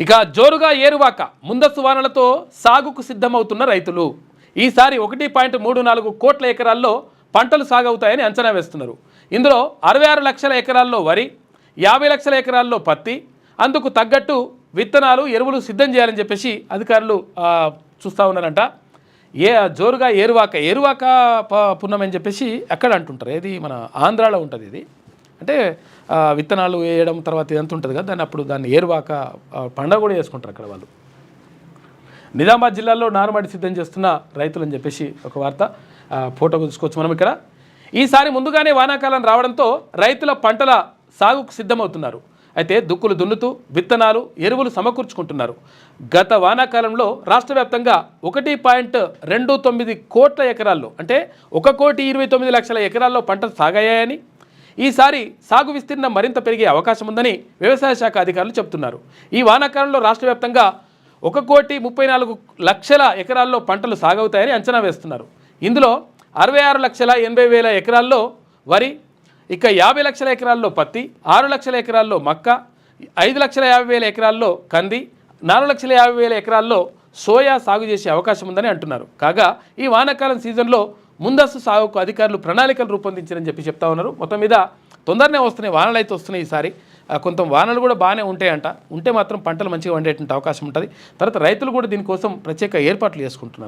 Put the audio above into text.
ఇక జోరుగా ఏరువాక ముందస్తు వానలతో సాగుకు సిద్ధమవుతున్న రైతులు ఈసారి 1.34 కోట్ల ఎకరాల్లో పంటలు సాగవుతాయని అంచనా వేస్తున్నారు. ఇందులో 66 లక్షల ఎకరాల్లో వరి, 50 లక్షల ఎకరాల్లో పత్తి, అందుకు తగ్గట్టు విత్తనాలు, ఎరువులు సిద్ధం చేయాలని చెప్పేసి అధికారులు చూస్తూ ఉన్నారంట. జోరుగా ఏరువాక పుణ్యం అని చెప్పేసి అక్కడ అంటుంటారు. ఏది మన ఆంధ్రాలో ఉంటుంది. ఇది అంటే విత్తనాలు వేయడం తర్వాత ఇదంతా ఉంటుంది కదా, దాన్ని ఏరువాక పండుగ కూడా చేసుకుంటారు అక్కడ వాళ్ళు. నిజామాబాద్ జిల్లాలో నారుమడి సిద్ధం చేస్తున్న రైతులు అని చెప్పేసి ఒక వార్త, ఫోటో చూసుకోవచ్చు మనం ఇక్కడ. ఈసారి ముందుగానే వానాకాలం రావడంతో రైతుల పంటల సాగుకు సిద్ధమవుతున్నారు. అయితే దుక్కులు దున్నుతూ విత్తనాలు, ఎరువులు సమకూర్చుకుంటున్నారు. గత వానాకాలంలో రాష్ట్ర వ్యాప్తంగా 1.29 కోట్ల ఎకరాల్లో అంటే 1,29,00,000 ఎకరాల్లో పంటలు సాగాయని, ఈసారి సాగు విస్తీర్ణం మరింత పెరిగే అవకాశం ఉందని వ్యవసాయ శాఖ అధికారులు చెబుతున్నారు. ఈ వానాకాలంలో రాష్ట్ర వ్యాప్తంగా 1,34,00,000 ఎకరాల్లో పంటలు సాగవుతాయని అంచనా వేస్తున్నారు. ఇందులో 66,80,000 ఎకరాల్లో వరి, ఇక 50 లక్షల ఎకరాల్లో పత్తి, 6 లక్షల ఎకరాల్లో మక్క, 5,50,000 ఎకరాల్లో కంది, 4,50,000 ఎకరాల్లో సోయా సాగు చేసే అవకాశం ఉందని అంటున్నారు. కాగా ఈ వానాకాలం సీజన్లో ముందస్తు సాగుకు అధికారులు ప్రణాళికలు రూపొందించారని చెప్తా ఉన్నారు. మొత్తం మీద తొందరనే వస్తున్నాయి, వానలు అయితే వస్తున్నాయి. ఈసారి కొంత వానలు కూడా బాగానే ఉంటాయంట. ఉంటే మాత్రం పంటలు మంచిగా వండేటువంటి అవకాశం ఉంటుంది. తర్వాత రైతులు కూడా దీనికోసం ప్రత్యేక ఏర్పాట్లు చేసుకుంటున్నారు.